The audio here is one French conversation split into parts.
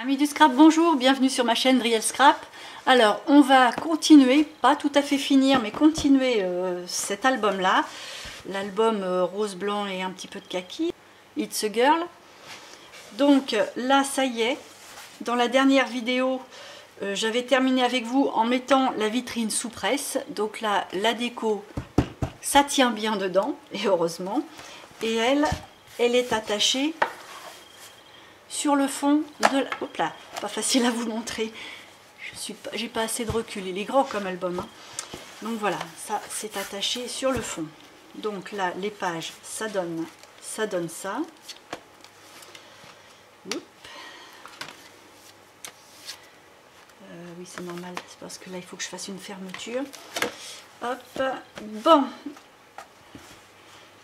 Amis du scrap, bonjour, bienvenue sur ma chaîne Brielle Scrap. Alors, on va continuer, pas tout à fait finir, mais continuer cet album-là. L'album rose, blanc et un petit peu de kaki, It's a Girl. Donc là, ça y est, dans la dernière vidéo, j'avais terminé avec vous en mettant la vitrine sous presse. Donc là, la déco, ça tient bien dedans, et heureusement. Et elle est attachée sur le fond de la... Hop là, pas facile à vous montrer. J'ai pas assez de recul, il est grand comme album. Hein. Donc voilà, ça c'est attaché sur le fond. Donc là, les pages, ça donne ça. Oui, c'est normal, c'est parce que là, il faut que je fasse une fermeture. Hop, bon.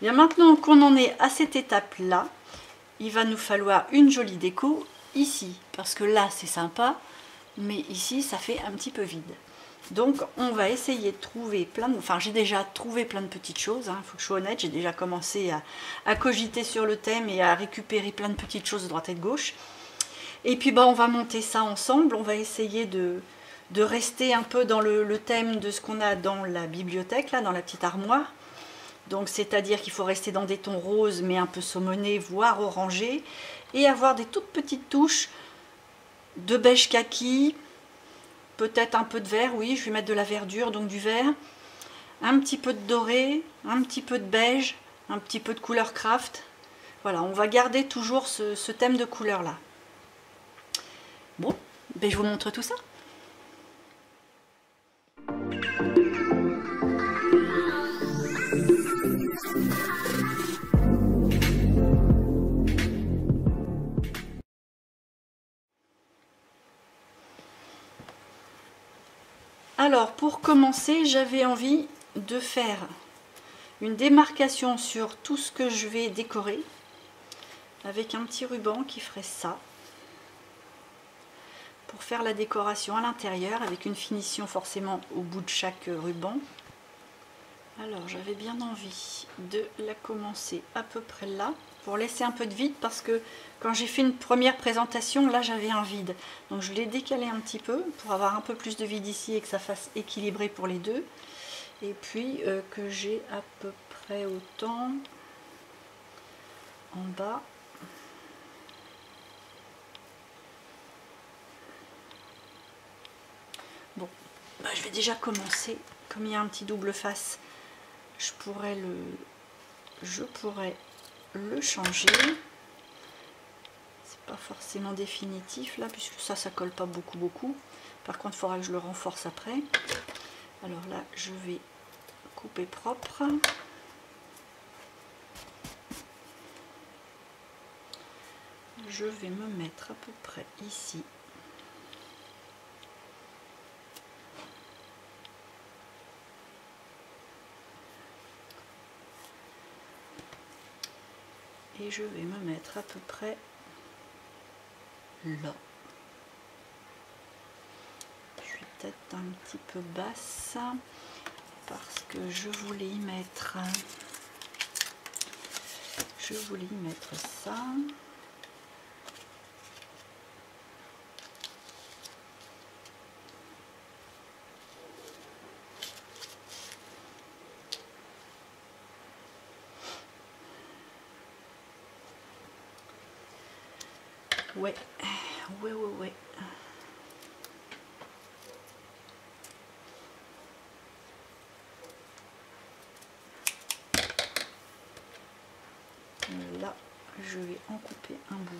Bien, maintenant qu'on en est à cette étape-là, il va nous falloir une jolie déco ici, parce que là c'est sympa, mais ici ça fait un petit peu vide. Donc on va essayer de trouver plein de... Enfin, j'ai déjà trouvé plein de petites choses, hein, faut que je sois honnête, j'ai déjà commencé à cogiter sur le thème et à récupérer plein de petites choses de droite et de gauche. Et puis bah, on va monter ça ensemble, on va essayer de rester un peu dans le thème de ce qu'on a dans la bibliothèque, là, dans la petite armoire. Donc c'est-à-dire qu'il faut rester dans des tons roses mais un peu saumonés, voire orangés, et avoir des toutes petites touches de beige kaki, peut-être un peu de vert, oui je vais mettre de la verdure, donc du vert, un petit peu de doré, un petit peu de beige, un petit peu de couleur craft. Voilà, on va garder toujours ce thème de couleur là. Bon, ben je vous montre tout ça. Alors pour commencer, j'avais envie de faire une démarcation sur tout ce que je vais décorer avec un petit ruban qui ferait ça pour faire la décoration à l'intérieur avec une finition forcément au bout de chaque ruban. Alors j'avais bien envie de la commencer à peu près là pour laisser un peu de vide parce que quand j'ai fait une première présentation là j'avais un vide, donc je l'ai décalé un petit peu pour avoir un peu plus de vide ici et que ça fasse équilibré pour les deux, et puis que j'ai à peu près autant en bas. Bon, bah, je vais déjà commencer, comme il y a un petit double face, je pourrais le changer. C'est pas forcément définitif là puisque ça colle pas beaucoup. Par contre il faudra que je le renforce après. Alors là je vais couper propre. Je vais me mettre à peu près ici. Et je vais me mettre à peu près là. Je suis peut-être un petit peu basse parce que je voulais y mettre ça. Ouais. Là, je vais en couper un bout.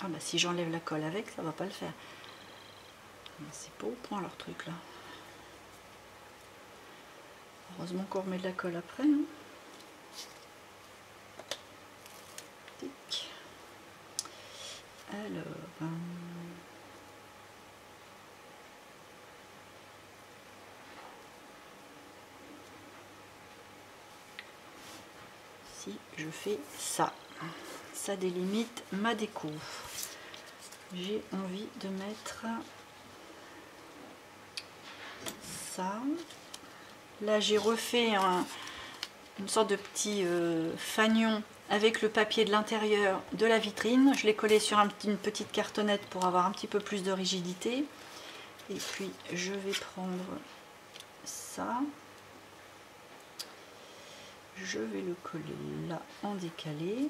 Ah bah si j'enlève la colle avec, ça va pas le faire. C'est pas au point leur truc là. Heureusement qu'on remet de la colle après. Hein. Tic. Alors... si je fais ça, ça délimite ma déco. J'ai envie de mettre ça. Là j'ai refait une sorte de petit fanion avec le papier de l'intérieur de la vitrine. Je l'ai collé sur une petite cartonnette pour avoir un petit peu plus de rigidité. Et puis je vais prendre ça. Je vais le coller là en décalé.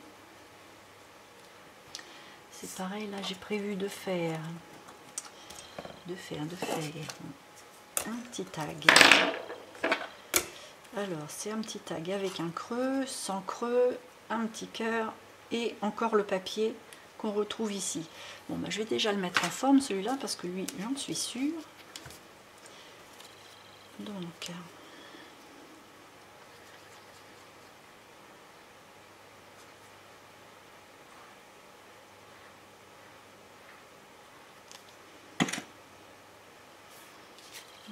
C'est pareil, là j'ai prévu de faire un petit tag. Alors c'est un petit tag avec un creux, sans creux, un petit cœur et encore le papier qu'on retrouve ici. Bon, bah, je vais déjà le mettre en forme celui-là parce que lui j'en suis sûre. Donc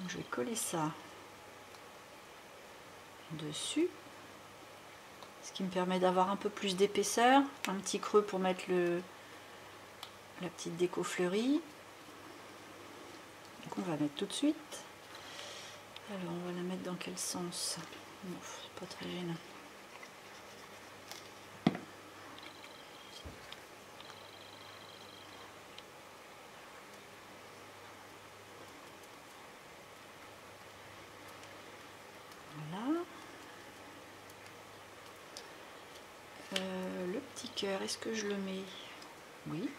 je vais coller ça dessus, ce qui me permet d'avoir un peu plus d'épaisseur, un petit creux pour mettre la petite déco fleurie. Donc on va mettre tout de suite. Alors on va la mettre dans quel sens? Bon, c'est pas très gênant. Voilà. Le petit cœur, est-ce que je le mets? Oui.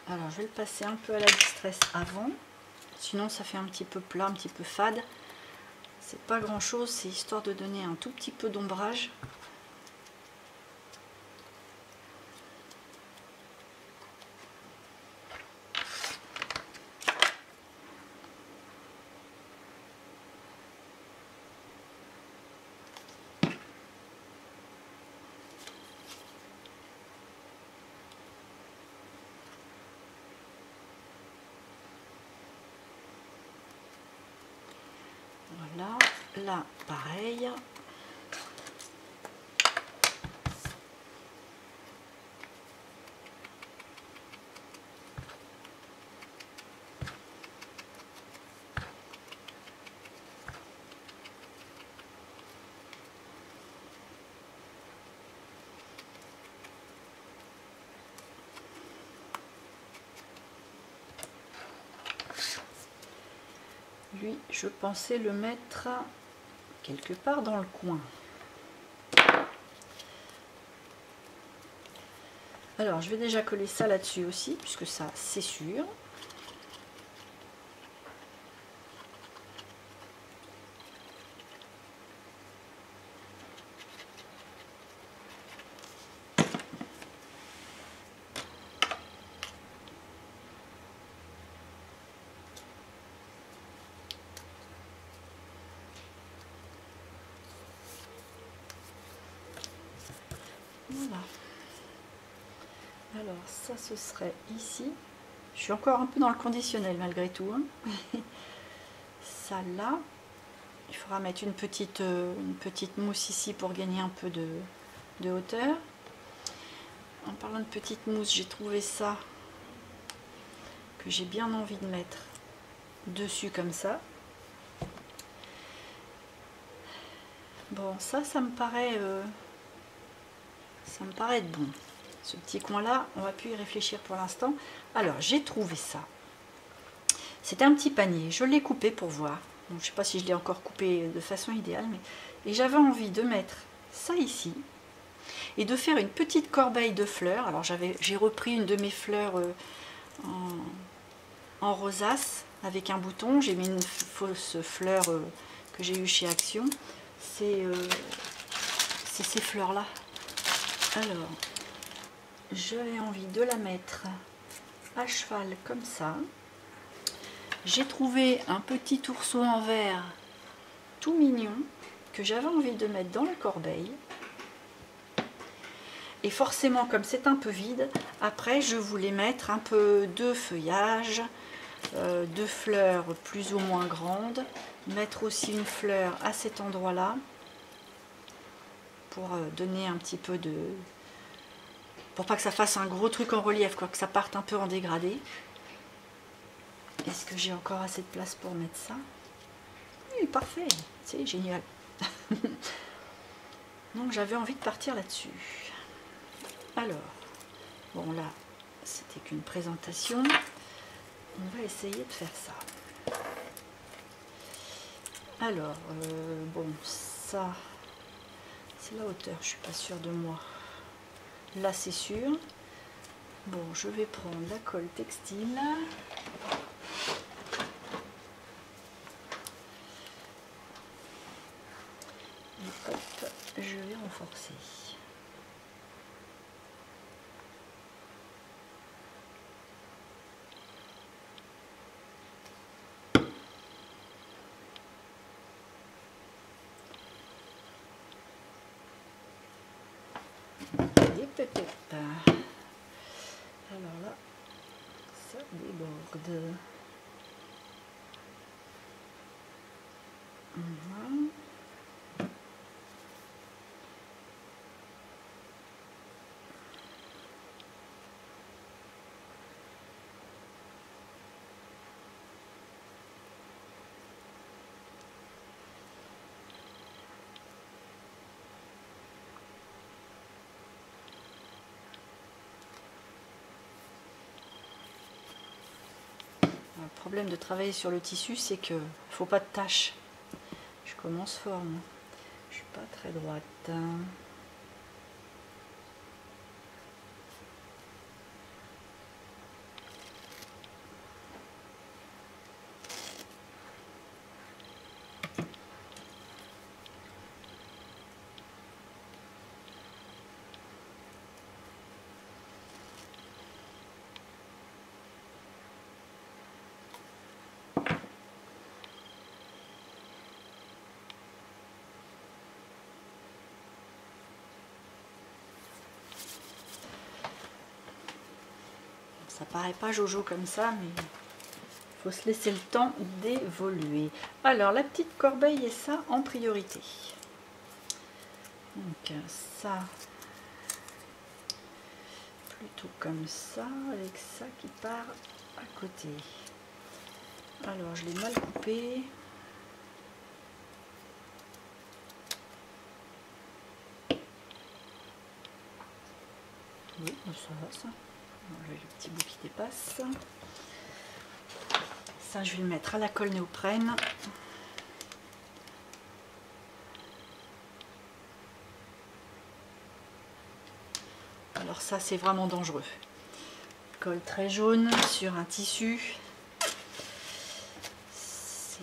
Alors je vais le passer un peu à la distress avant, sinon ça fait un petit peu plat, un petit peu fade. C'est pas grand chose, c'est histoire de donner un tout petit peu d'ombrage. Voilà, là pareil. Lui, je pensais le mettre quelque part dans le coin. Alors, je vais déjà coller ça là-dessus aussi, puisque ça, c'est sûr. Voilà. Alors ça ce serait ici. Je suis encore un peu dans le conditionnel malgré tout. Hein. Ça là. Il faudra mettre une petite mousse ici pour gagner un peu de hauteur. En parlant de petite mousse, j'ai trouvé ça que j'ai bien envie de mettre dessus comme ça. Bon, ça me paraît être bon. Ce petit coin là, on va plus y réfléchir pour l'instant. Alors j'ai trouvé ça. C'était un petit panier, je l'ai coupé pour voir. Donc, je ne sais pas si je l'ai encore coupé de façon idéale, mais et j'avais envie de mettre ça ici et de faire une petite corbeille de fleurs. Alors j'ai repris une de mes fleurs en rosace avec un bouton. J'ai mis une fausse fleur que j'ai eue chez Action. C'est ces fleurs là. Alors j'avais envie de la mettre à cheval comme ça. J'ai trouvé un petit ourson en verre tout mignon que j'avais envie de mettre dans la corbeille. Et forcément, comme c'est un peu vide, après je voulais mettre un peu de feuillage, de fleurs plus ou moins grandes, mettre aussi une fleur à cet endroit-là pour donner un petit peu de... pour pas que ça fasse un gros truc en relief, quoi, que ça parte un peu en dégradé. Est-ce que j'ai encore assez de place pour mettre ça? Oui, parfait, c'est génial. Donc j'avais envie de partir là-dessus. Alors, bon là, c'était qu'une présentation. On va essayer de faire ça. Alors, bon, ça, c'est la hauteur, je suis pas sûre de moi. Là, c'est sûr. Bon, je vais prendre la colle textile. Et hop, je vais renforcer. Et peut-être. Alors là, ça déborde. Le problème de travailler sur le tissu, c'est que faut pas de taches. Je commence fort, moi. Je suis pas très droite. Ça paraît pas jojo comme ça, mais il faut se laisser le temps d'évoluer. Alors, la petite corbeille et ça en priorité. Donc, ça, plutôt comme ça, avec ça qui part à côté. Alors, je l'ai mal coupé. Oui, ça va ça. Le petit bout qui dépasse. Ça, je vais le mettre à la colle néoprène. Alors ça, c'est vraiment dangereux. Colle très jaune sur un tissu. C'est...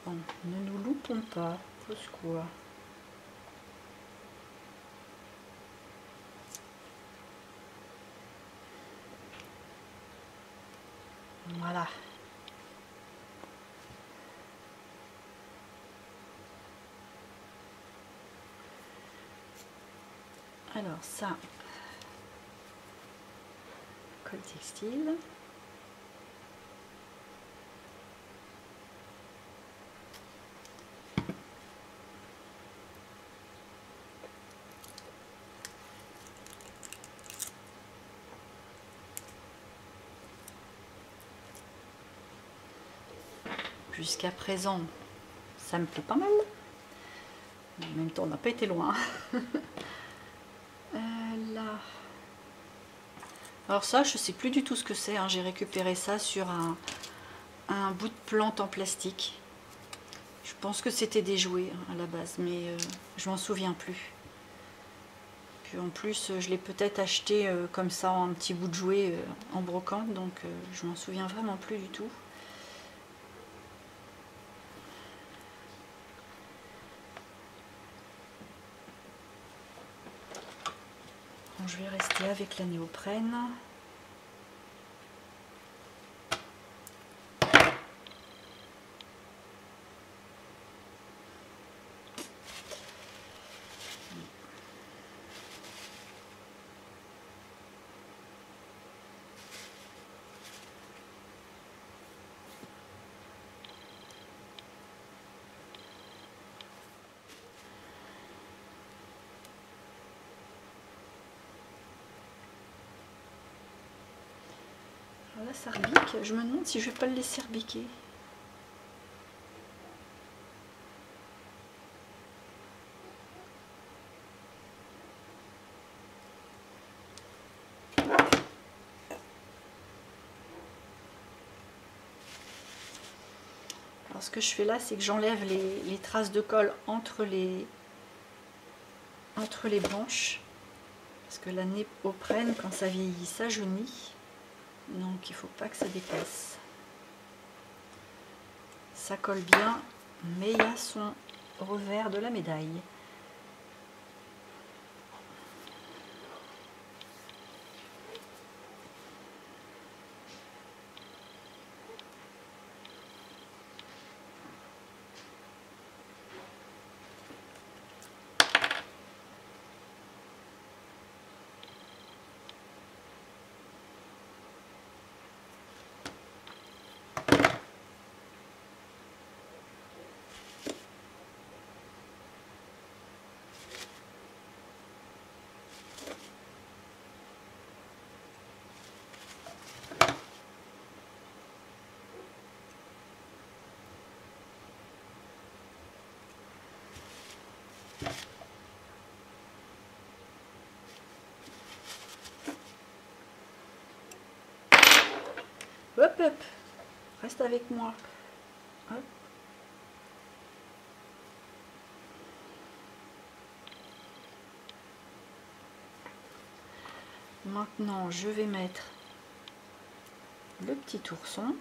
Bon, ne nous loupons pas. Au secours. Voilà. Alors ça, colle textile. Jusqu'à présent, ça me plaît pas mal. En même temps, on n'a pas été loin. Là. Alors ça, je sais plus du tout ce que c'est. Hein. J'ai récupéré ça sur un bout de plante en plastique. Je pense que c'était des jouets à la base, mais je m'en souviens plus. Puis en plus, je l'ai peut-être acheté comme ça en petit bout de jouet en brocante, donc je m'en souviens vraiment plus du tout. Bon, je vais rester avec la néoprène. ça rebique. Je me demande si je vais pas le laisser rebiquer. Alors ce que je fais là, c'est que j'enlève les traces de colle entre les branches. Parce que la néoprène, quand ça vieillit, ça jaunit. Donc il ne faut pas que ça dépasse. Ça colle bien, mais il y a son revers de la médaille. Hop, hop, reste avec moi. Hop. Maintenant, je vais mettre le petit ourson.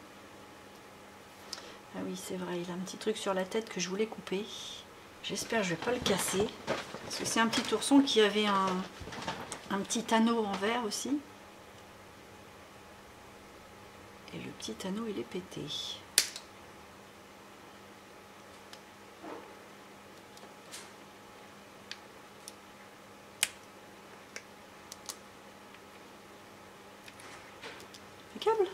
Ah oui, c'est vrai, il a un petit truc sur la tête que je voulais couper. J'espère que je ne vais pas le casser. Parce que c'est un petit ourson qui avait un petit anneau en verre aussi. Et le petit anneau, il est pété. Impeccable.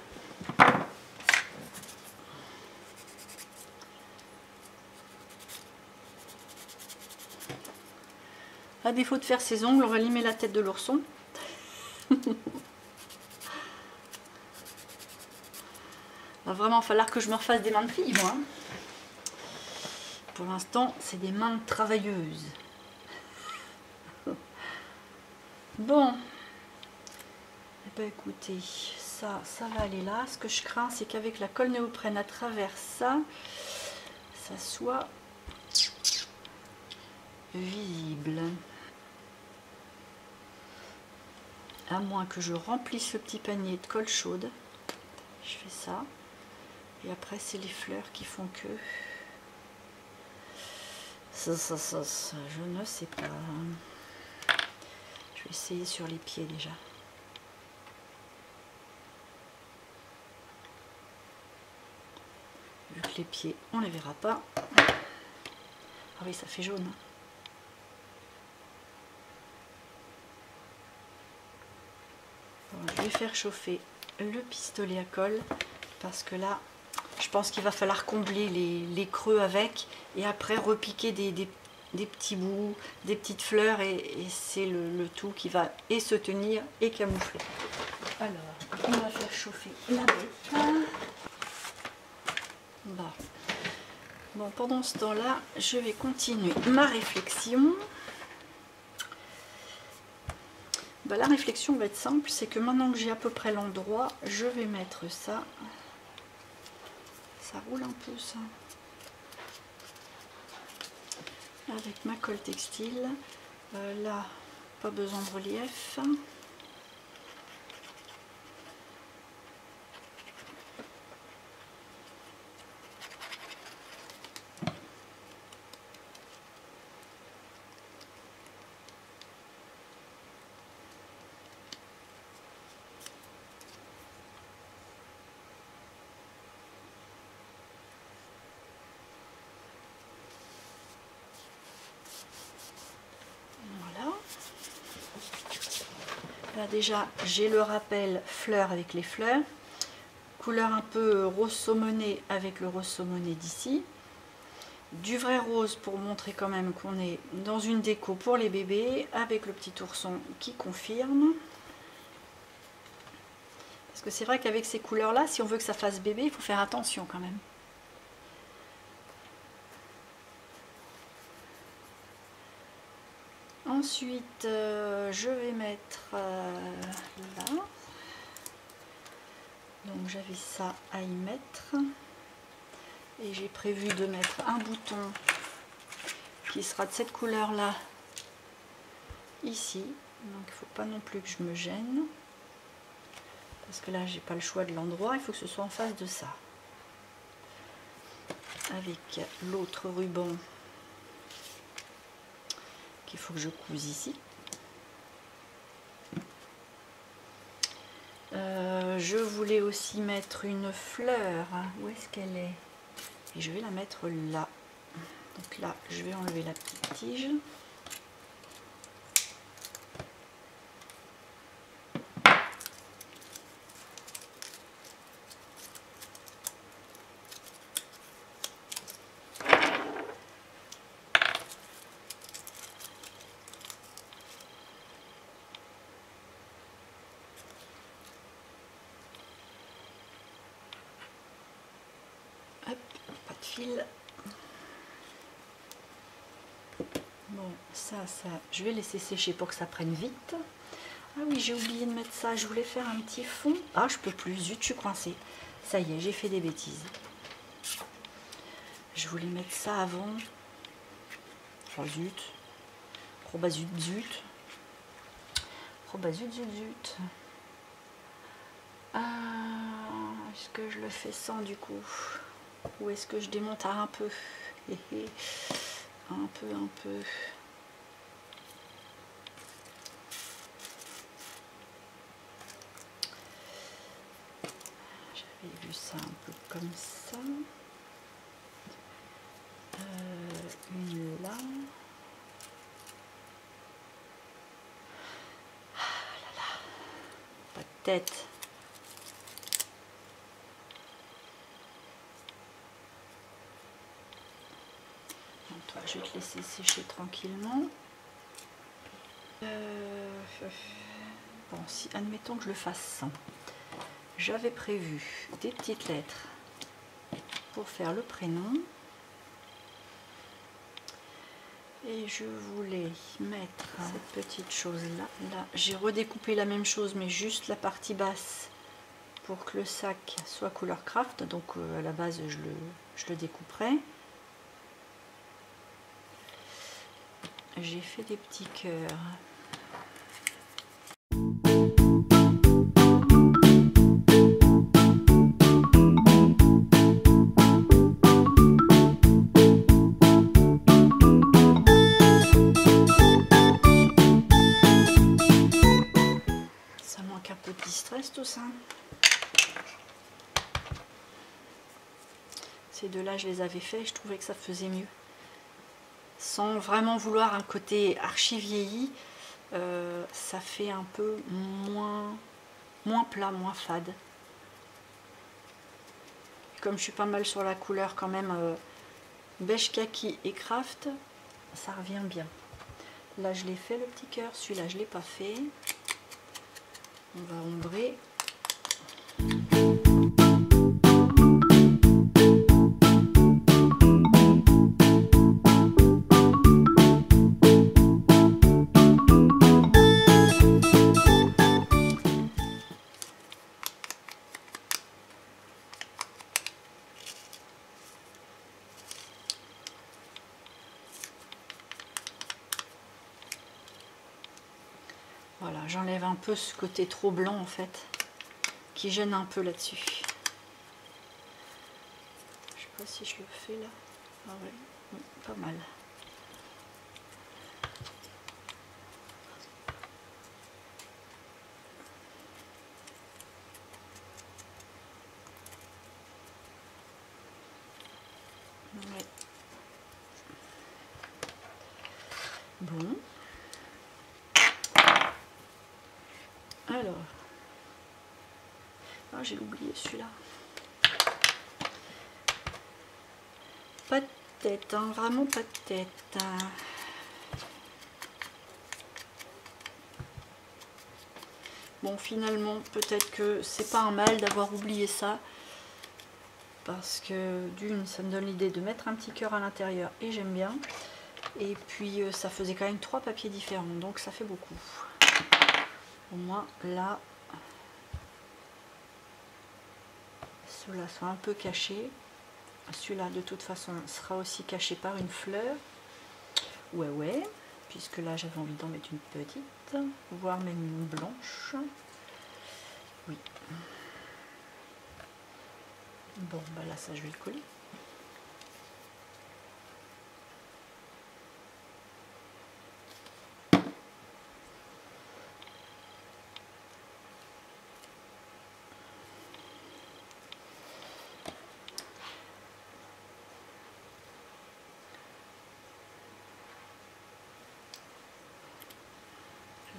À défaut de faire ses ongles, on va limer la tête de l'ourson. Va vraiment falloir que je me refasse des mains de fille, moi. Pour l'instant, c'est des mains de travailleuses. Bon. Eh ben, écoutez, ça va aller là. Ce que je crains, c'est qu'avec la colle néoprène à travers ça, ça soit visible. À moins que je remplisse le petit panier de colle chaude. Je fais ça. Et après, c'est les fleurs qui font que... Ça, je ne sais pas. Je vais essayer sur les pieds déjà. Vu que les pieds, on les verra pas. Ah oui, ça fait jaune. Bon, je vais faire chauffer le pistolet à colle parce que là, je pense qu'il va falloir combler les creux avec et après repiquer des petits bouts, des petites fleurs et c'est le tout qui va et se tenir et camoufler. Alors, on va faire chauffer la bête. Bon, pendant ce temps-là, je vais continuer ma réflexion. La réflexion va être simple, c'est que maintenant que j'ai à peu près l'endroit, je vais mettre ça. Ça roule un peu ça. Avec ma colle textile. Là, pas besoin de relief. Là déjà j'ai le rappel fleurs avec les fleurs, couleur un peu rose saumonné avec le rose saumonné d'ici, du vrai rose pour montrer quand même qu'on est dans une déco pour les bébés avec le petit ourson qui confirme, Parce que c'est vrai qu'avec ces couleurs-là, si on veut que ça fasse bébé, il faut faire attention quand même. Ensuite, je vais mettre là. Donc j'avais ça à y mettre. Et j'ai prévu de mettre un bouton qui sera de cette couleur-là ici. Donc il ne faut pas non plus que je me gêne. Parce que là, j'ai pas le choix de l'endroit. Il faut que ce soit en face de ça. Avec l'autre ruban qu'il faut que je couse ici. Je voulais aussi mettre une fleur. Où est-ce qu'elle est? Et je vais la mettre là. Donc là, je vais enlever la petite tige. Hop, pas de fil. Bon, ça, je vais laisser sécher pour que ça prenne vite. Ah oui, j'ai oublié de mettre ça. Je voulais faire un petit fond. Ah, je peux plus. Zut, je suis coincée. Ça y est, j'ai fait des bêtises. Je voulais mettre ça avant. Oh zut. Oh bah zut, zut. Oh bah zut, zut, zut. Est-ce que je le fais sans du coup? Ou est-ce que je démonte un peu? Un peu, un peu. J'avais vu ça un peu comme ça. Une là. Ah là là. Pas de tête. Donc, toi, je vais te laisser sécher tranquillement. Bon, si admettons que je le fasse sans. J'avais prévu des petites lettres pour faire le prénom. Et je voulais mettre cette petite chose là. Là, j'ai redécoupé la même chose, mais juste la partie basse pour que le sac soit couleur craft. Donc à la base, je le découperai. J'ai fait des petits cœurs. Ça manque un peu de distress tout ça. Ces deux-là, je les avais faits et je trouvais que ça faisait mieux. Sans vraiment vouloir un côté archi vieilli, ça fait un peu moins plat, moins fade. Comme je suis pas mal sur la couleur quand même beige kaki et craft, ça revient bien. Là je l'ai fait le petit cœur, celui-là je l'ai pas fait. On va ombrer. Voilà, j'enlève un peu ce côté trop blanc en fait, qui gêne un peu là-dessus. Je sais pas si je le fais là. Ah ouais, pas mal. Ouais. Bon. Alors, ah, j'ai oublié celui-là. Pas de tête, hein, vraiment pas de tête. Bon, finalement, peut-être que c'est pas un mal d'avoir oublié ça. Parce que d'une, ça me donne l'idée de mettre un petit cœur à l'intérieur et j'aime bien. Et puis ça faisait quand même 3 papiers différents, donc ça fait beaucoup. Au moins là, ceux-là sont un peu cachés. Celui-là de toute façon sera aussi caché par une fleur. Ouais, puisque là j'avais envie d'en mettre une petite, voire même une blanche. Oui. Bon, bah là ça je vais le coller.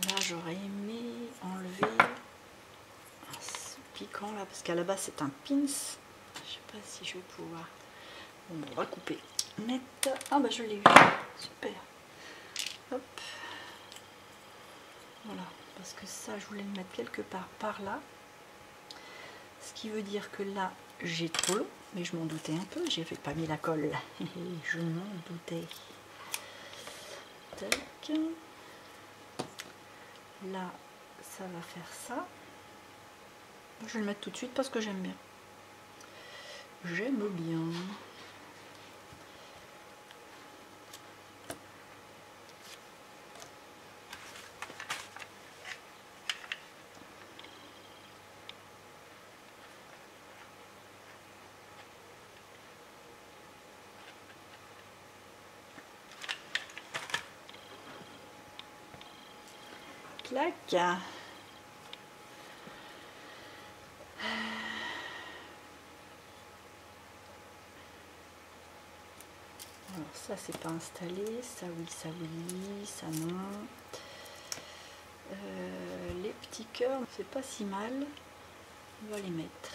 Là j'aurais aimé enlever ce piquant là, parce qu'à la base c'est un pins. Je sais pas si je vais pouvoir. Bon, on va couper net. Ah bah je l'ai eu, super. Hop, voilà, parce que ça je voulais le mettre quelque part par là, ce qui veut dire que là j'ai trop long, mais je m'en doutais un peu, j'ai pas mis la colle. Je m'en doutais. Tac. Là ça va faire ça. Je vais le mettre tout de suite parce que j'aime bien. J'aime bien. Clac. Alors ça c'est pas installé, ça oui, ça non. Les petits cœurs, c'est pas si mal. On va les mettre.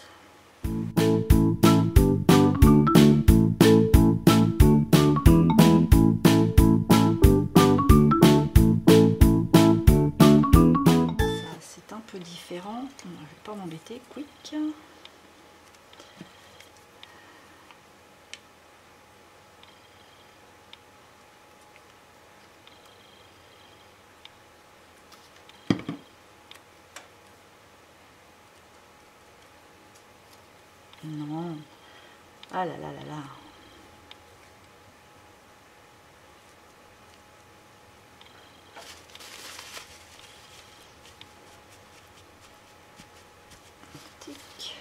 Ça c'est un peu différent. Je vais pas m'embêter, quick. Non. Ah là là là là. Tic.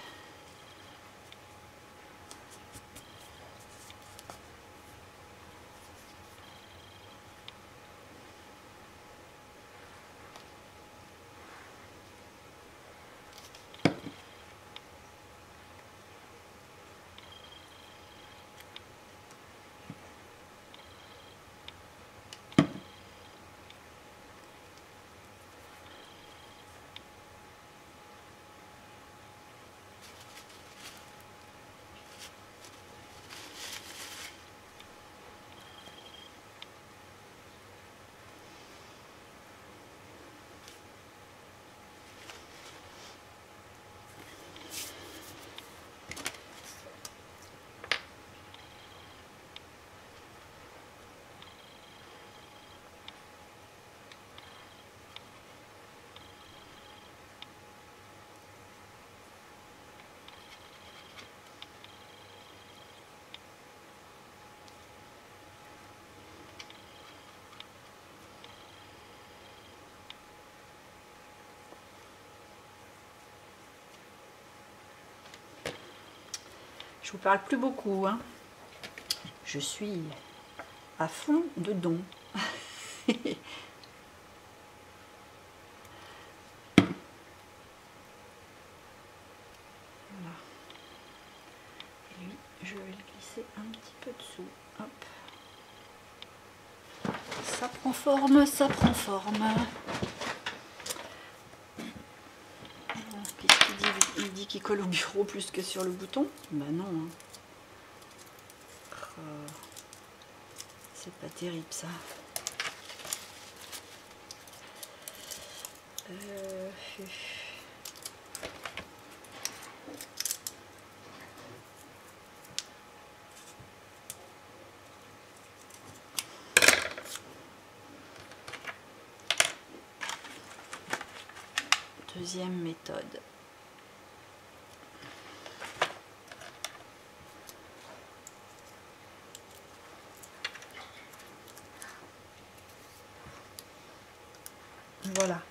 Je vous parle plus beaucoup, hein. Je suis à fond dedans. Voilà. Et lui, je vais le glisser un petit peu dessous. Hop. Ça prend forme, ça prend forme. Qu'est-ce qu'il dit? Il dit qu'il colle au bureau plus que sur le bouton. Bah non. Hein. Oh, c'est pas terrible ça. Deuxième méthode. Voilà,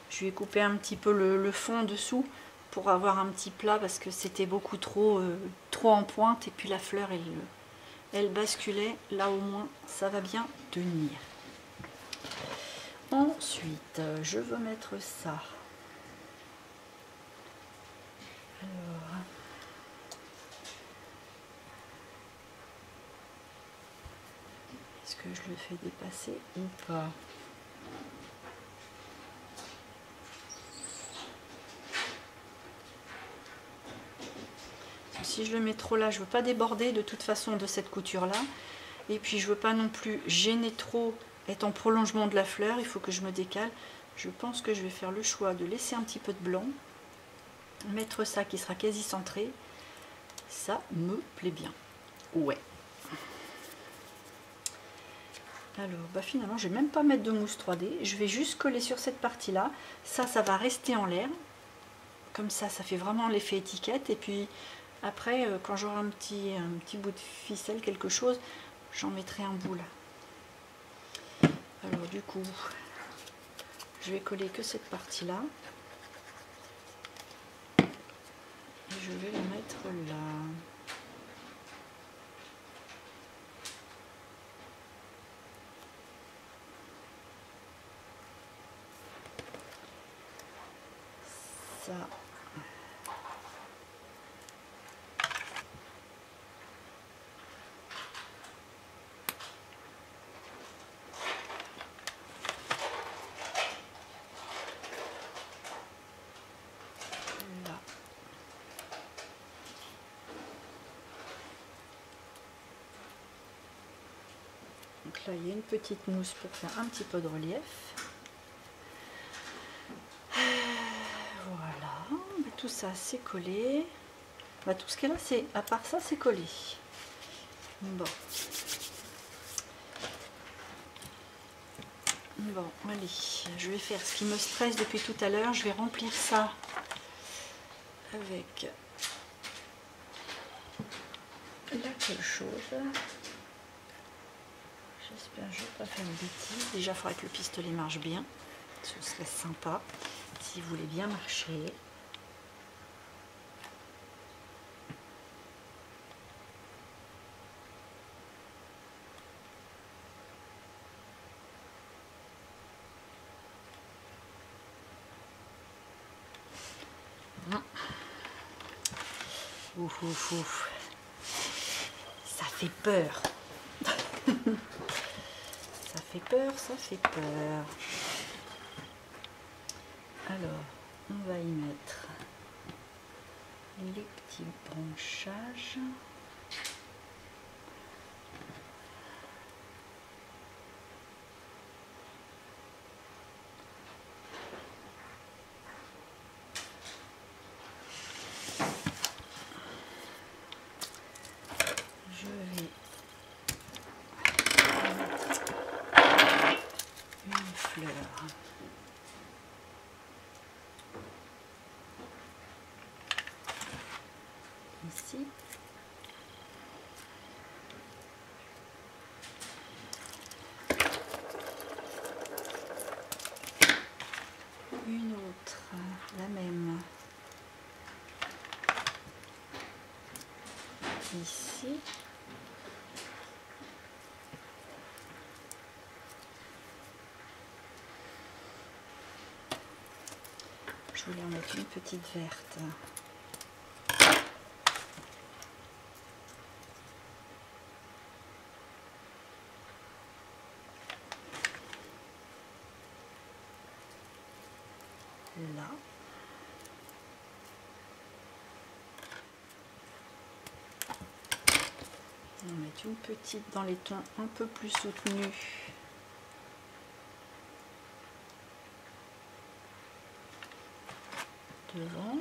je vais couper un petit peu le fond dessous pour avoir un petit plat parce que c'était beaucoup trop en pointe et puis la fleur elle basculait. Là au moins ça va bien tenir. Ensuite je veux mettre ça. Alors, est-ce que je le fais dépasser ou pas? Si je le mets trop là, je veux pas déborder de toute façon de cette couture là, et puis je veux pas non plus gêner trop, être en prolongement de la fleur. Il faut que je me décale. Je pense que je vais faire le choix de laisser un petit peu de blanc, mettre ça qui sera quasi centré. Ça me plaît bien. Ouais. Alors bah finalement je vais même pas mettre de mousse 3D, je vais juste coller sur cette partie là. Ça va rester en l'air, comme ça fait vraiment l'effet étiquette. Et puis après, quand j'aurai un petit bout de ficelle, quelque chose, j'en mettrai un bout là. Alors du coup, je vais coller que cette partie-là. Et je vais la mettre là. Ça. Donc là, il y a une petite mousse pour faire un petit peu de relief. Voilà, tout ça c'est collé. Tout ce qu'elle a, c'est à part ça, c'est collé. Bon, allez, je vais faire ce qui me stresse depuis tout à l'heure. Je vais remplir ça avec la quelque chose. J'espère que je ne vais pas faire une bêtise. Déjà, il faudrait que le pistolet marche bien. Ce serait sympa s'il voulait bien marcher. Ouf, ouf, ouf. Ça fait peur. Ça fait peur, ça fait peur. Alors, on va y mettre les petits branchages. Je vais mettre une fleur. Ici. Une autre, la même. Ici. Je voulais en mettre une petite verte. Là. On va mettre une petite dans les tons un peu plus soutenus. devant.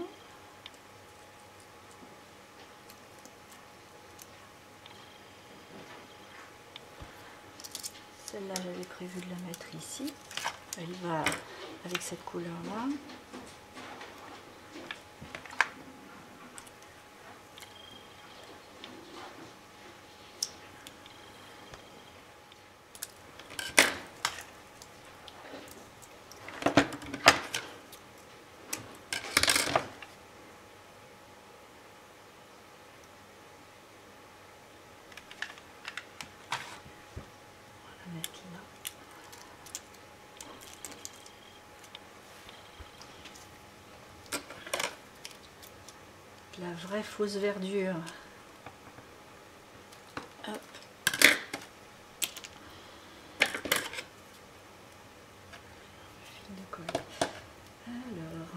Celle-là, j'avais prévu de la mettre ici. Elle va avec cette couleur-là. La vraie fausse verdure. Hop. Fil de colle. Alors.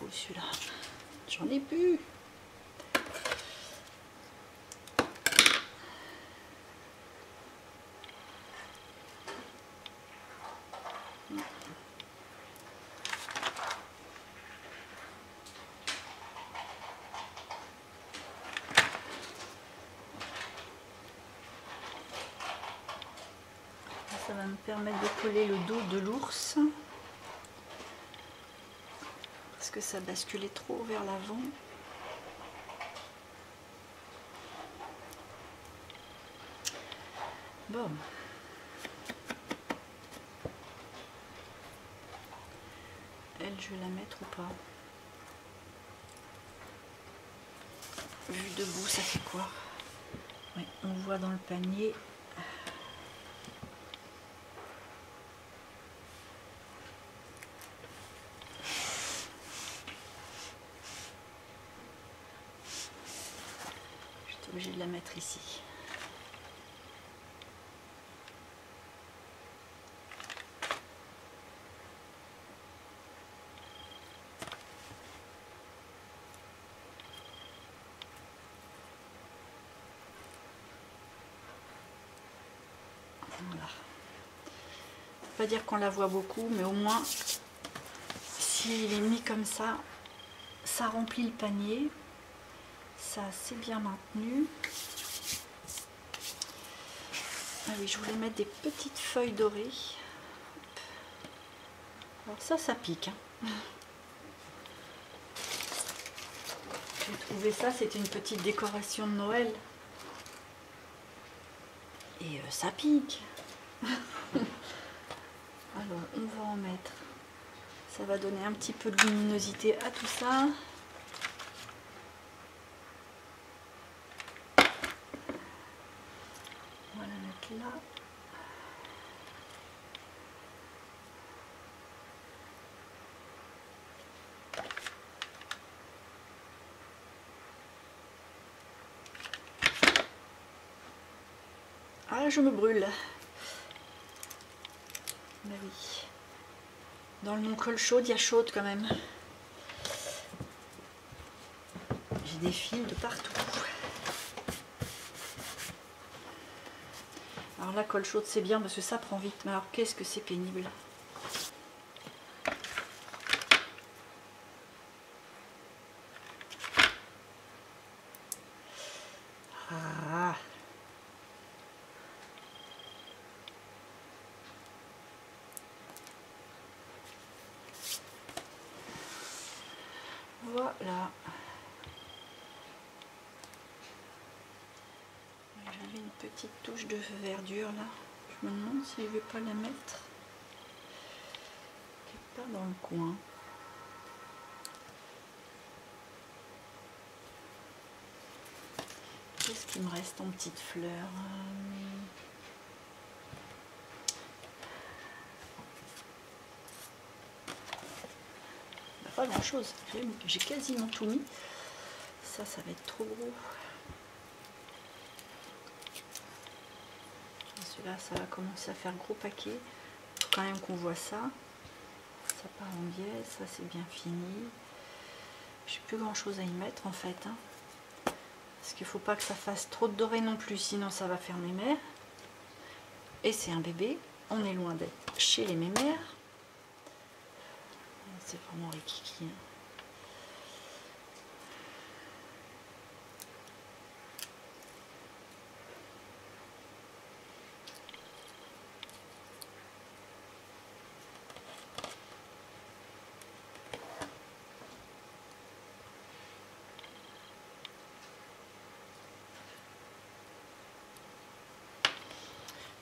Celui-là, j'en ai plus. Ça va me permettre de coller le dos de l'ours. Parce que ça basculait trop vers l'avant. Bon. Elle, je vais la mettre ou pas? Vu debout, ça fait quoi? Oui, on voit dans le panier. J'étais obligée de la mettre ici. Voilà. Pas dire qu'on la voit beaucoup, mais au moins, s'il est mis comme ça, ça remplit le panier. Ça c'est bien maintenu. Ah oui, je voulais mettre des petites feuilles dorées. Alors ça pique. Hein. J'ai trouvé ça, c'était une petite décoration de Noël. Et ça pique. Alors, on va en mettre. Ça va donner un petit peu de luminosité à tout ça. On va la mettre là. Ah, je me brûle. Ben oui. Dans le non-colle chaude, il y a chaude quand même. J'ai des fils de partout. Alors la colle chaude, c'est bien parce que ça prend vite. Mais alors, qu'est-ce que c'est pénible. Ah. Voilà. petite touche de verdure là. Je me demande si je vais pas la mettre quelque part dans le coin. Qu'est-ce qu'il me reste en petites fleurs? Pas grand chose, j'ai quasiment tout mis. Ça va être trop gros. Celui-là, ça va commencer à faire gros paquet. Il faut quand même qu'on voit ça. Ça part en biais, ça c'est bien fini. J'ai plus grand chose à y mettre en fait. Hein. Parce qu'il ne faut pas que ça fasse trop de doré non plus, sinon ça va faire mémère. Et c'est un bébé, on est loin d'être chez les mémères. C'est vraiment rikiki. Hein.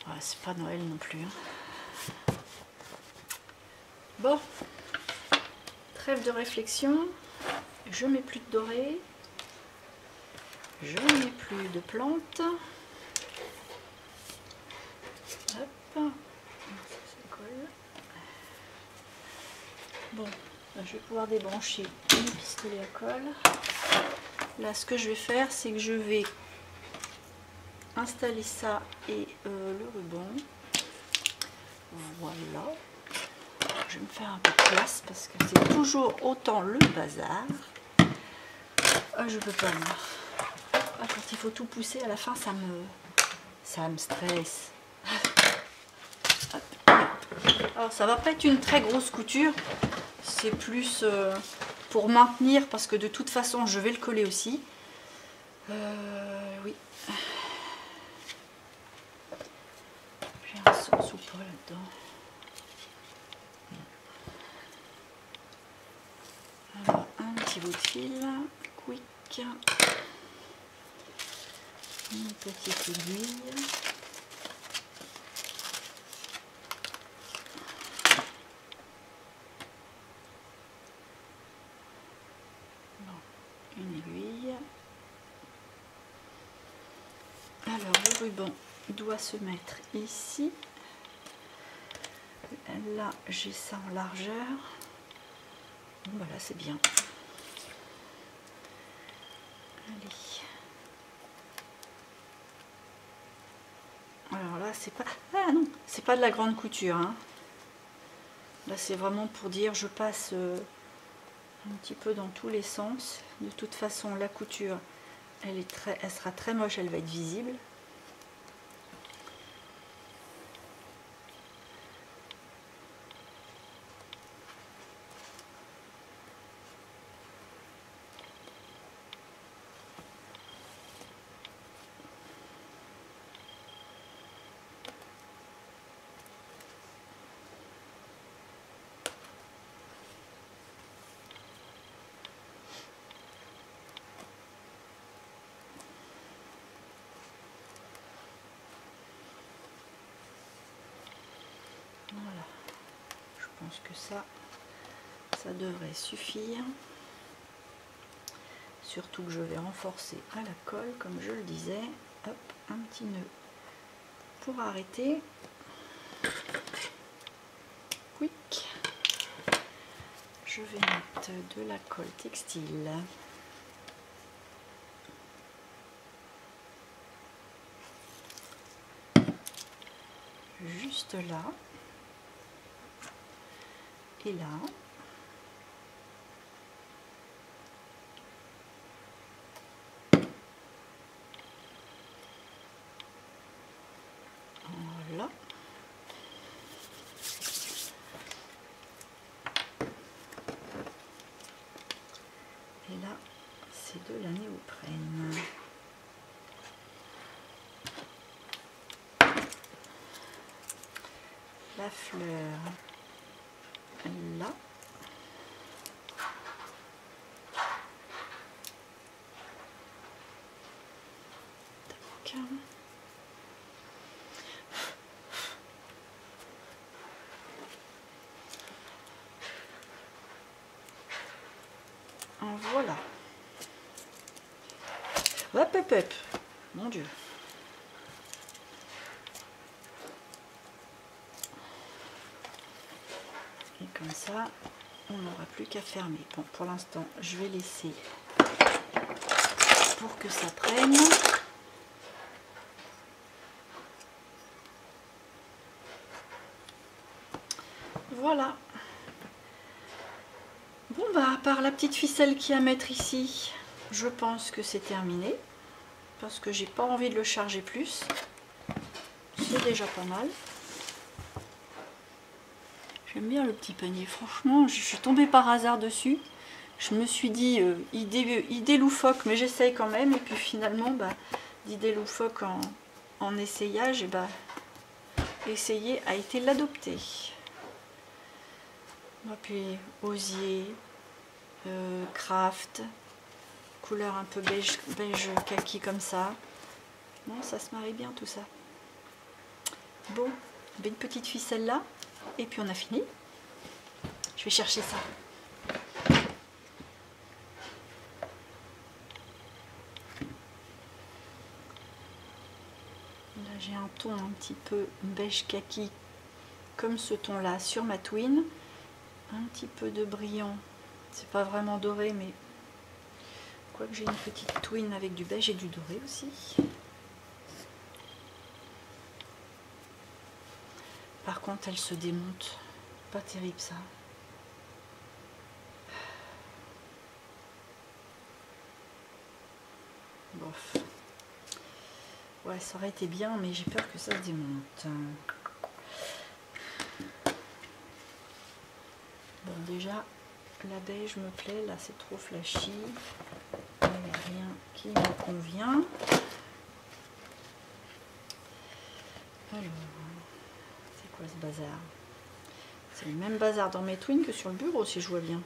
Ouais, c'est pas Noël non plus. Hein. Bon. Trêve de réflexion, je mets plus de doré, je mets plus de plantes. Hop, ça colle. Bon, là, je vais pouvoir débrancher mes pistolets à colle. Là, ce que je vais faire, c'est que je vais installer ça et le ruban. Voilà. Je vais me faire un peu de place parce que c'est toujours autant le bazar. Je peux pas moi. Quand il faut tout pousser à la fin, ça me stresse. Alors ça va pas être une très grosse couture, c'est plus pour maintenir parce que de toute façon je vais le coller aussi. Oui. J'ai un sens ou pas là-dedans. Alors, un petit bout de fil, quick, une petite aiguille, bon, une aiguille. Alors le ruban doit se mettre ici. Là j'ai ça en largeur. Voilà, c'est bien. Allez. Alors là, c'est pas... Ah non, c'est pas de la grande couture. Hein. Là, c'est vraiment pour dire, je passe un petit peu dans tous les sens. De toute façon, la couture, elle sera très moche, elle va être visible. Voilà, je pense que ça devrait suffire. Surtout que je vais renforcer à la colle, comme je le disais. Hop, un petit nœud pour arrêter. Quick. Je vais mettre de la colle textile. Juste là. Et là. Voilà. Et là, c'est de la néoprène. La fleur, là. Tac. Voilà. Hop, hop, hop. Mon Dieu. Et comme ça, on n'aura plus qu'à fermer. Bon, pour l'instant, je vais laisser pour que ça prenne. Voilà. Bon, bah, à part la petite ficelle qu'il y a à mettre ici, je pense que c'est terminé. Parce que j'ai pas envie de le charger plus. C'est déjà pas mal. J'aime bien le petit panier. Franchement, je suis tombée par hasard dessus. Je me suis dit, idée loufoque, mais j'essaye quand même. Et puis finalement, bah, d'idée loufoque en essayage, et bah, essayer a été l'adopter. Puis osier, craft, couleur un peu beige kaki comme ça. Non, ça se marie bien tout ça. Bon, une petite ficelle là, et puis on a fini. Je vais chercher ça. Là j'ai un ton un petit peu beige kaki comme ce ton là sur ma twin. Un petit peu de brillant, c'est pas vraiment doré, mais quoique j'ai une petite twin avec du beige et du doré aussi. Par contre elle se démonte, pas terrible ça. Bof. Ouais, ça aurait été bien, mais j'ai peur que ça se démonte. Bon, déjà, la beige me plaît, là c'est trop flashy. Il n'y a rien qui me convient. Alors, c'est quoi ce bazar? C'est le même bazar dans mes twins que sur le bureau, si je vois bien.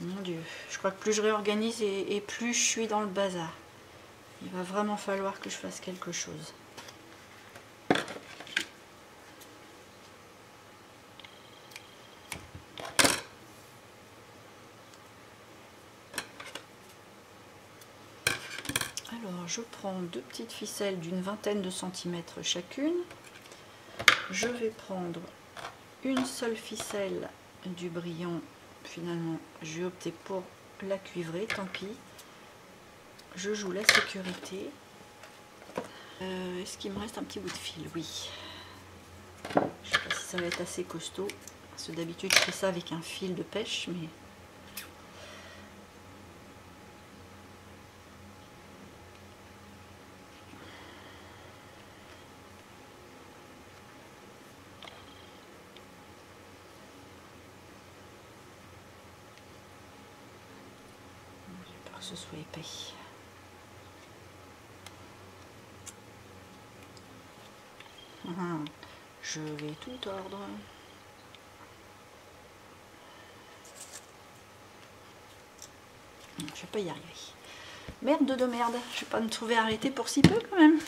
Mon Dieu, je crois que plus je réorganise et plus je suis dans le bazar. Il va vraiment falloir que je fasse quelque chose. Alors, je prends deux petites ficelles d'une vingtaine de centimètres chacune. Je vais prendre une seule ficelle du brillant. Finalement, j'ai opté pour la cuivrer, tant pis. Je joue la sécurité. Est-ce qu'il me reste un petit bout de fil? Oui. Je ne sais pas si ça va être assez costaud. Parce que d'habitude, je fais ça avec un fil de pêche, mais... j'ai peur que ce soit épais. Je vais tout tordre. Je vais pas y arriver. Merde de merde. Je vais pas me trouver arrêtée pour si peu quand même.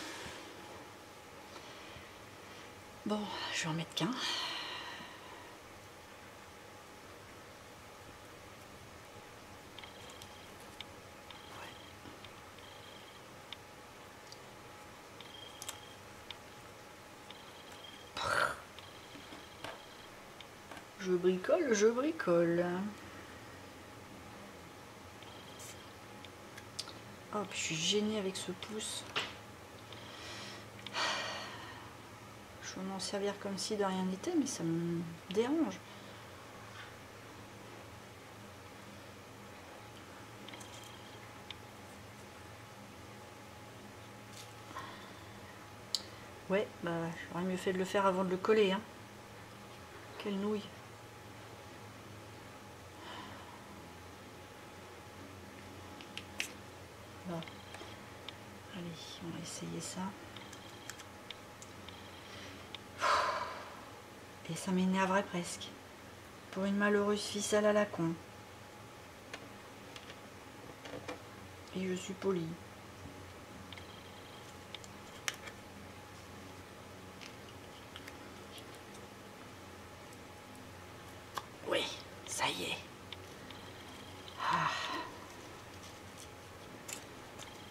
Bon, je vais en mettre qu'un. Je bricole, je bricole. Oh, puis je suis gênée avec ce pouce. Je vais m'en servir comme si de rien n'était, mais ça me dérange. Ouais, bah j'aurais mieux fait de le faire avant de le coller, hein. Quelle nouille. Bon. Allez, on va essayer ça. Et ça m'énerverait presque. Pour une malheureuse ficelle à la con. Et je suis polie. Oui, ça y est. Ah.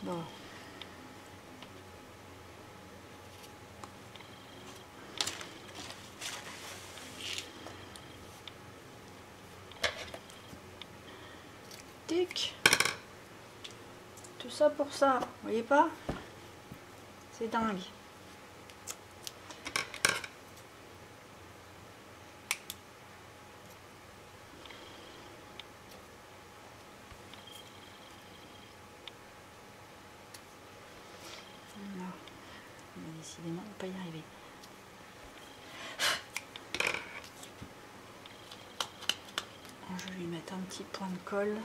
Bon. Tic. Tout ça pour ça, vous voyez pas? C'est dingue. Non. Mais décidément, on ne va pas y arriver. Je vais lui mettre un petit point de colle.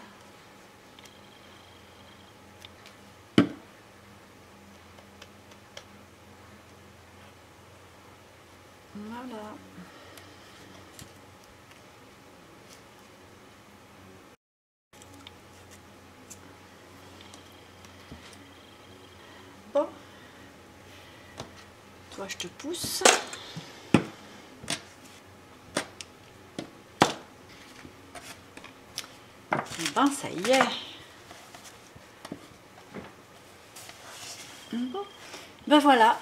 Voilà. Bon. Toi, je te pousse. Et ben, ça y est. Bon. Ben voilà.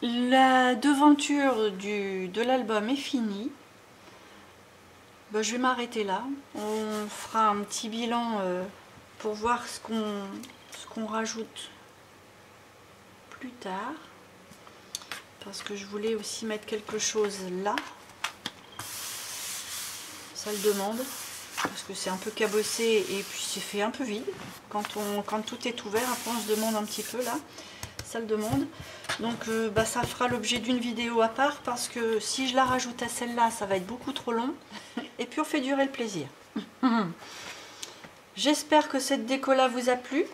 La devanture de l'album est finie. Ben, je vais m'arrêter là. On fera un petit bilan pour voir ce qu'on rajoute plus tard. Parce que je voulais aussi mettre quelque chose là. Ça le demande. Parce que c'est un peu cabossé et puis c'est fait un peu vide. Quand tout est ouvert, après on se demande un petit peu là. Ça le demande. Donc bah, ça fera l'objet d'une vidéo à part parce que si je la rajoute à celle-là, ça va être beaucoup trop long. Et puis on fait durer le plaisir. J'espère que cette déco-là vous a plu.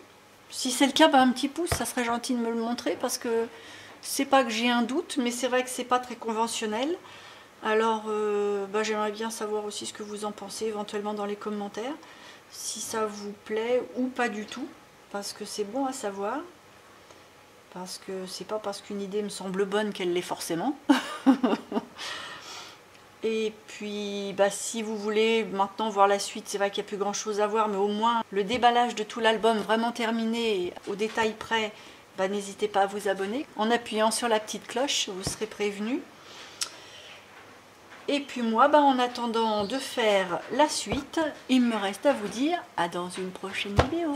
Si c'est le cas, bah, un petit pouce, ça serait gentil de me le montrer parce que c'est pas que j'ai un doute, mais c'est vrai que c'est pas très conventionnel. Alors bah, j'aimerais bien savoir aussi ce que vous en pensez éventuellement dans les commentaires. Si ça vous plaît ou pas du tout. Parce que c'est bon à savoir. Parce que c'est pas parce qu'une idée me semble bonne qu'elle l'est forcément. Et puis bah, si vous voulez maintenant voir la suite, c'est vrai qu'il n'y a plus grand chose à voir, mais au moins le déballage de tout l'album vraiment terminé au détail près, bah, n'hésitez pas à vous abonner. En appuyant sur la petite cloche, vous serez prévenu. Et puis moi, bah, en attendant de faire la suite, il me reste à vous dire à dans une prochaine vidéo.